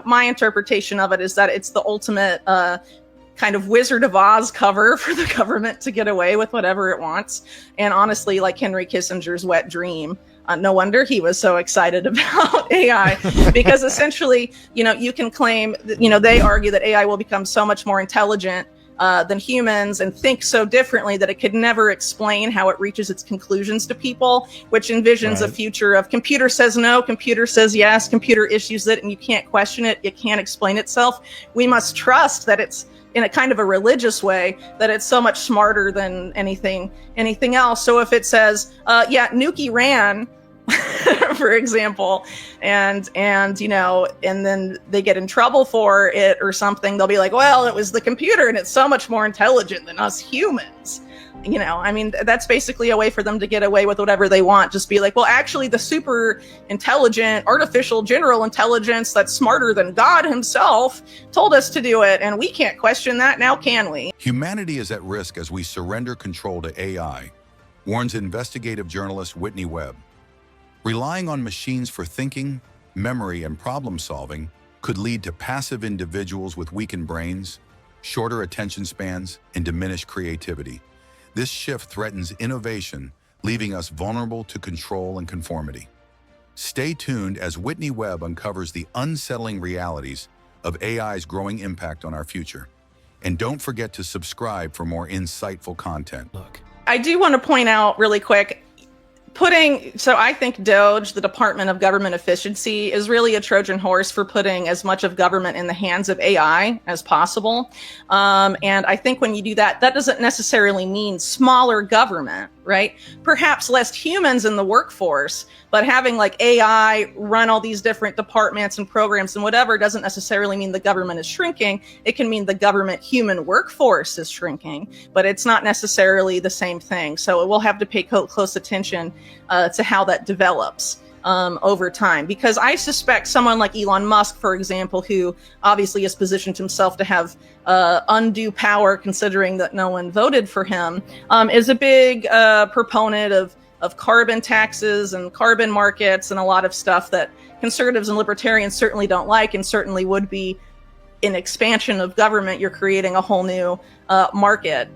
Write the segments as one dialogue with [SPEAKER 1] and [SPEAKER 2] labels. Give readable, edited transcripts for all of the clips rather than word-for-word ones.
[SPEAKER 1] my interpretation of it is that it's the ultimate kind of Wizard of Oz cover for the government to get away with whatever it wants. And honestly, like Henry Kissinger's wet dream. No wonder he was so excited about AI, because essentially, you can claim that, they argue that AI will become so much more intelligent than humans and think so differently that it could never explain how it reaches its conclusions to people, which envisions a future of computer says no, computer says yes, computer issues it, and you can't question it, it can't explain itself. We must trust that it's, in a kind of a religious way, that it's so much smarter than anything else. So if it says, Nuki ran, for example, and then they get in trouble for it or something, they'll be like, well, it was the computer and it's so much more intelligent than us humans. That's basically a way for them to get away with whatever they want. Just be like, well, actually the super intelligent artificial general intelligence that's smarter than God himself told us to do it, and we can't question that now, can we?
[SPEAKER 2] Humanity is at risk as we surrender control to AI, warns investigative journalist Whitney Webb. Relying on machines for thinking, memory, and problem-solving could lead to passive individuals with weakened brains, shorter attention spans, and diminished creativity. This shift threatens innovation, leaving us vulnerable to control and conformity. Stay tuned as Whitney Webb uncovers the unsettling realities of AI's growing impact on our future. And don't forget to subscribe for more insightful content.
[SPEAKER 1] I do want to point out really quick, so I think Doge, the Department of Government Efficiency, is really a Trojan horse for putting as much of government in the hands of AI as possible. And I think when you do that, that doesn't necessarily mean smaller government, right? Perhaps less humans in the workforce, but having like AI run all these different departments and programs and whatever doesn't necessarily mean the government is shrinking. It can mean the government human workforce is shrinking, but it's not necessarily the same thing. So we'll have to pay close attention to how that develops over time, because I suspect someone like Elon Musk, for example, who obviously has positioned himself to have undue power considering that no one voted for him, is a big proponent of carbon taxes and carbon markets and a lot of stuff that conservatives and libertarians certainly don't like, and certainly would be an expansion of government. You're creating a whole new market,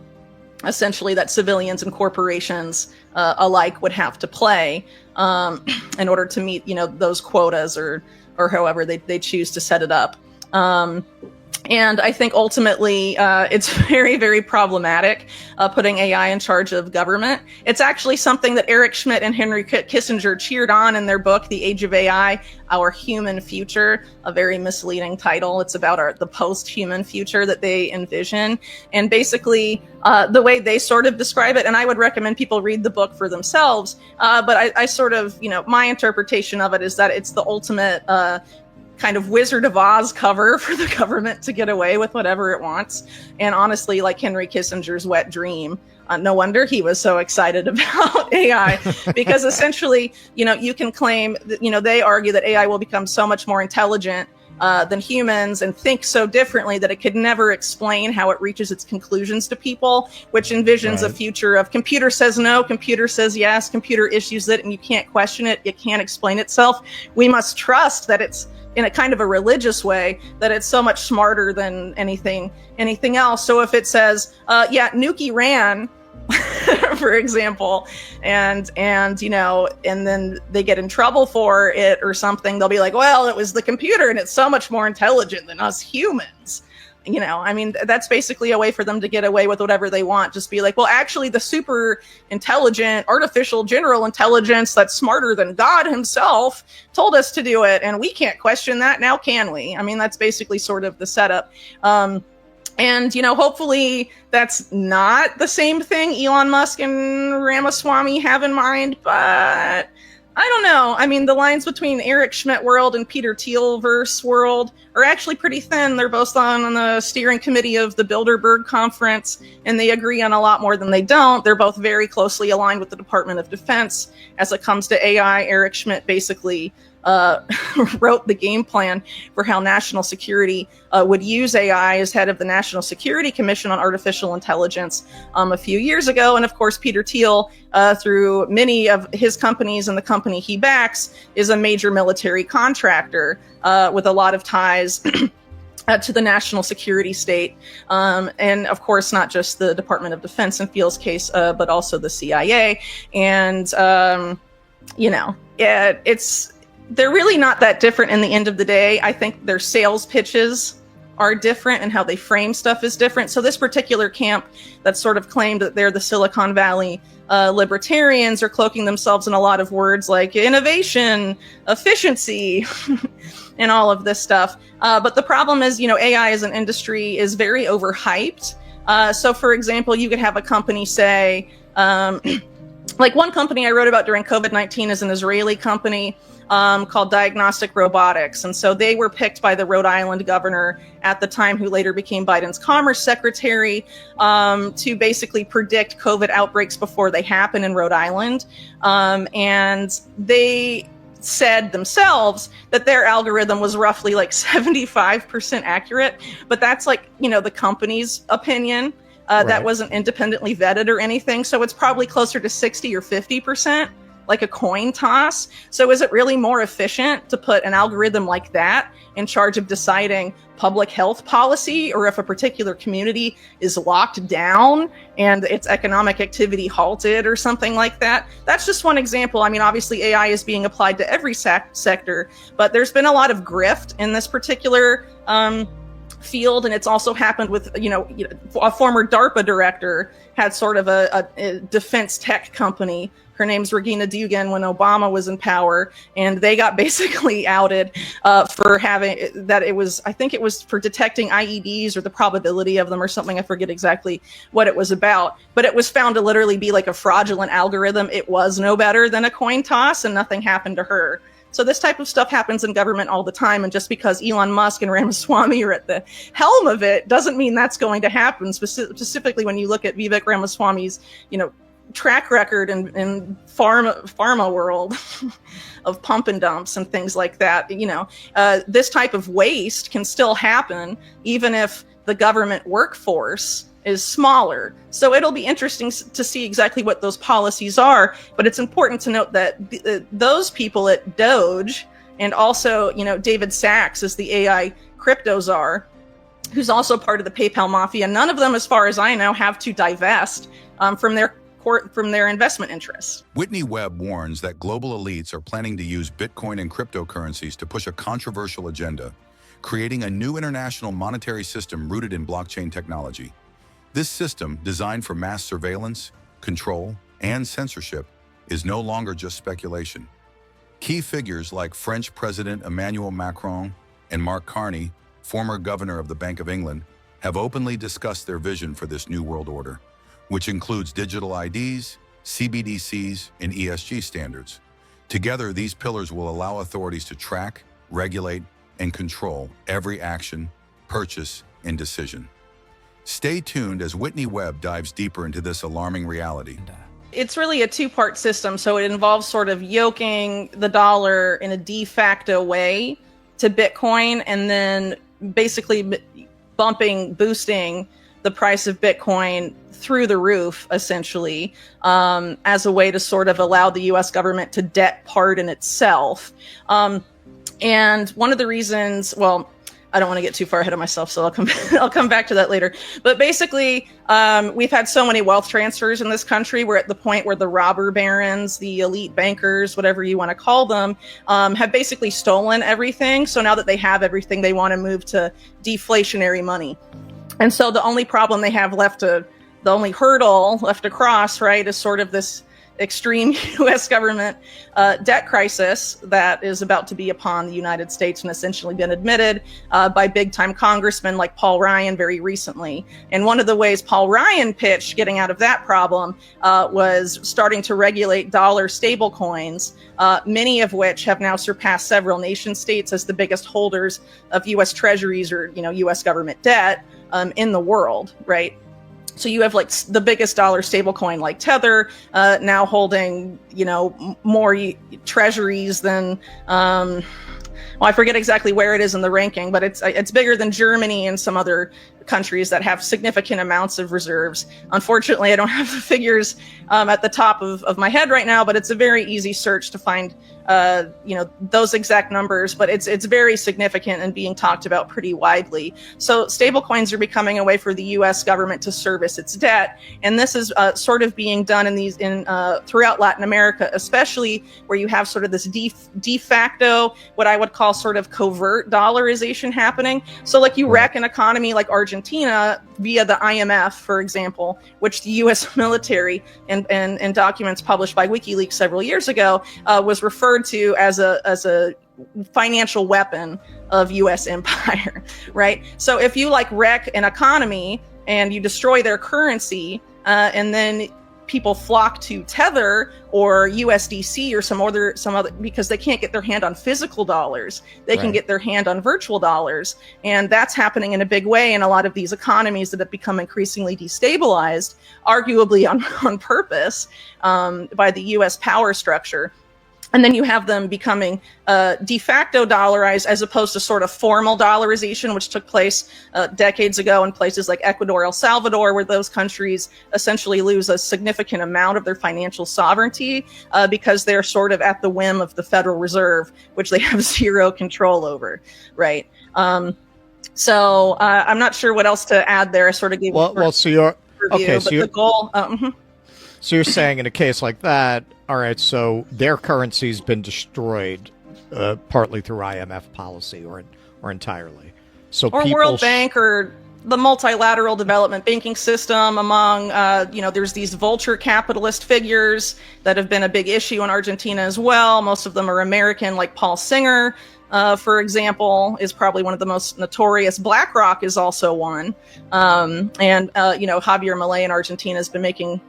[SPEAKER 1] essentially, that civilians and corporations alike would have to play in order to meet, those quotas or however they choose to set it up. And I think ultimately it's very, very problematic putting AI in charge of government. It's actually something that Eric Schmidt and Henry Kissinger cheered on in their book, The Age of AI, Our Human Future, a very misleading title. It's about the post-human future that they envision. And basically the way they sort of describe it, and I would recommend people read the book for themselves, but I sort of, my interpretation of it is that it's the ultimate kind of Wizard of Oz cover for the government to get away with whatever it wants. And honestly, like Henry Kissinger's wet dream. No wonder he was so excited about AI, because essentially, you can claim that, they argue that AI will become so much more intelligent than humans and think so differently that it could never explain how it reaches its conclusions to people, which envisions a future of computer says no, computer says yes, computer issues it, and you can't question it, it can't explain itself. We must trust that it's, in a kind of a religious way, that it's so much smarter than anything else. So if it says, Nuki ran, for example, and then they get in trouble for it or something, they'll be like, well, it was the computer and it's so much more intelligent than us humans. That's basically a way for them to get away with whatever they want. Just be like, well, actually the super intelligent artificial general intelligence that's smarter than God himself told us to do it, and we can't question that now, can we? That's basically sort of the setup. And, hopefully that's not the same thing Elon Musk and Ramaswamy have in mind, but I don't know. The lines between Eric Schmidt world and Peter Thiel-verse world are actually pretty thin. They're both on the steering committee of the Bilderberg Conference, and they agree on a lot more than they don't. They're both very closely aligned with the Department of Defense as it comes to AI. Eric Schmidt basically wrote the game plan for how national security would use AI as head of the National Security Commission on Artificial Intelligence a few years ago. And of course, Peter Thiel, through many of his companies and the company he backs, is a major military contractor with a lot of ties to the national security state. And of course, not just the Department of Defense in Thiel's case, but also the CIA. And, they're really not that different in the end of the day. I think their sales pitches are different and how they frame stuff is different. So this particular camp that sort of claimed that they're the Silicon Valley libertarians are cloaking themselves in a lot of words like innovation, efficiency, and all of this stuff. But the problem is, AI as an industry is very overhyped. So for example, you could have a company say, like one company I wrote about during COVID-19 is an Israeli company called Diagnostic Robotics. And so they were picked by the Rhode Island governor at the time, who later became Biden's commerce secretary, to basically predict COVID outbreaks before they happen in Rhode Island. And they said themselves that their algorithm was roughly like 75% accurate, but that's like, the company's opinion. Right. That wasn't independently vetted or anything. So it's probably closer to 60 or 50%, like a coin toss. So is it really more efficient to put an algorithm like that in charge of deciding public health policy, or if a particular community is locked down and its economic activity halted or something like that? That's just one example. I mean, obviously AI is being applied to every sector, but there's been a lot of grift in this particular field, and it's also happened with a former DARPA director had sort of a defense tech company. Her name's Regina Dugan when Obama was in power, and they got basically outed for having that. I think it was for detecting IEDs or the probability of them or something. I forget exactly what it was about, but it was found to literally be like a fraudulent algorithm. It was no better than a coin toss, and nothing happened to her. So this type of stuff happens in government all the time. And just because Elon Musk and Ramaswamy are at the helm of it doesn't mean that's going to happen. Specifically, when you look at Vivek Ramaswamy's, track record in pharma world of pump and dumps and things like that, this type of waste can still happen even if the government workforce is smaller. So it'll be interesting to see exactly what those policies are. But it's important to note that those people at Doge, and also, David Sachs is the AI crypto czar, who's also part of the PayPal mafia. None of them, as far as I know, have to divest from their investment interests.
[SPEAKER 2] Whitney Webb warns that global elites are planning to use Bitcoin and cryptocurrencies to push a controversial agenda, creating a new international monetary system rooted in blockchain technology. This system, designed for mass surveillance, control, and censorship, is no longer just speculation. Key figures like French President Emmanuel Macron and Mark Carney, former governor of the Bank of England, have openly discussed their vision for this new world order, which includes digital IDs, CBDCs, and ESG standards. Together, these pillars will allow authorities to track, regulate, and control every action, purchase, and decision. Stay tuned as Whitney Webb dives deeper into this alarming reality.
[SPEAKER 1] It's really a two-part system. So it involves sort of yoking the dollar in a de facto way to Bitcoin, and then basically boosting the price of Bitcoin through the roof, essentially, as a way to sort of allow the US government to debt pardon itself. And one of the reasons, well, I don't want to get too far ahead of myself, so I'll come back to that later. But basically, we've had so many wealth transfers in this country. We're at the point where the robber barons, the elite bankers, whatever you want to call them, have basically stolen everything. So now that they have everything, they want to move to deflationary money. And so the only problem they have left the only hurdle left to cross, right, is sort of this extreme U.S. government debt crisis that is about to be upon the United States, and essentially been admitted by big-time congressmen like Paul Ryan very recently. And one of the ways Paul Ryan pitched getting out of that problem was starting to regulate dollar stable coins, many of which have now surpassed several nation states as the biggest holders of U.S. treasuries or U.S. government debt in the world, right? So you have like the biggest dollar stablecoin like Tether now holding, more treasuries than, well, I forget exactly where it is in the ranking, but it's bigger than Germany and some other countries that have significant amounts of reserves. Unfortunately, I don't have the figures at the top of my head right now, but it's a very easy search to find those exact numbers, but it's very significant and being talked about pretty widely. So stablecoins are becoming a way for the U.S. government to service its debt, and this is sort of being done throughout Latin America, especially where you have sort of this de facto, what I would call sort of covert dollarization happening. So like you wreck an economy like Argentina via the IMF, for example, which the U.S. military and documents published by WikiLeaks several years ago was referred to as a financial weapon of U.S. empire, right? So if you like wreck an economy and you destroy their currency, and then people flock to Tether or USDC or some other because they can't get their hand on physical dollars, they can get their hand on virtual dollars, and that's happening in a big way in a lot of these economies that have become increasingly destabilized, arguably on purpose, by the U.S. power structure. And then you have them becoming de facto dollarized as opposed to sort of formal dollarization, which took place decades ago in places like Ecuador, El Salvador, where those countries essentially lose a significant amount of their financial sovereignty because they're sort of at the whim of the Federal Reserve, which they have zero control over, right? So I'm not sure what else to add there. I sort of gave
[SPEAKER 3] so you're
[SPEAKER 1] review,
[SPEAKER 3] okay.
[SPEAKER 1] So the goal.
[SPEAKER 3] So you're saying in a case like that, all right, so their currency's been destroyed partly through IMF policy or entirely. So
[SPEAKER 1] or World Bank or the multilateral development banking system among, there's these vulture capitalist figures that have been a big issue in Argentina as well. Most of them are American, like Paul Singer, for example, is probably one of the most notorious. BlackRock is also one. And Javier Milei in Argentina has been making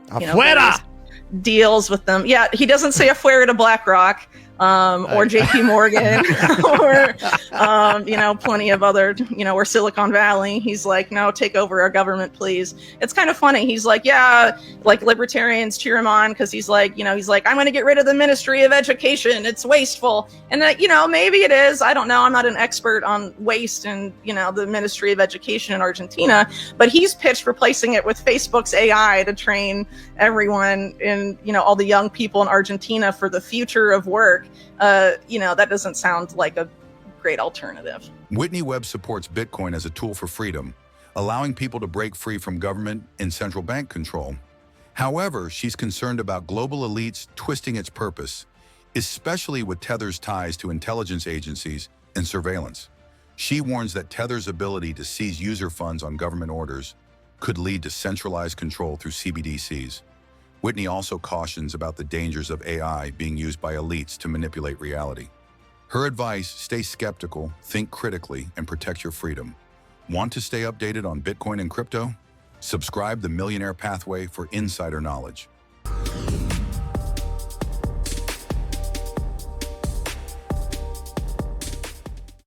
[SPEAKER 1] deals with them. Yeah, he doesn't say afuera to BlackRock. Or JP Morgan, or, plenty of other, or Silicon Valley. He's like, no, take over our government, please. It's kind of funny. He's like, yeah, like libertarians cheer him on because he's like, I'm going to get rid of the Ministry of Education. It's wasteful. And that, maybe it is. I don't know. I'm not an expert on waste and, the Ministry of Education in Argentina, but he's pitched replacing it with Facebook's AI to train everyone in, all the young people in Argentina for the future of work. That doesn't sound like a great alternative.
[SPEAKER 2] Whitney Webb supports Bitcoin as a tool for freedom, allowing people to break free from government and central bank control. However, she's concerned about global elites twisting its purpose, especially with Tether's ties to intelligence agencies and surveillance. She warns that Tether's ability to seize user funds on government orders could lead to centralized control through CBDCs. Whitney also cautions about the dangers of AI being used by elites to manipulate reality. Her advice: stay skeptical, think critically, and protect your freedom. Want to stay updated on Bitcoin and crypto? Subscribe the Millionaire Pathway for insider knowledge.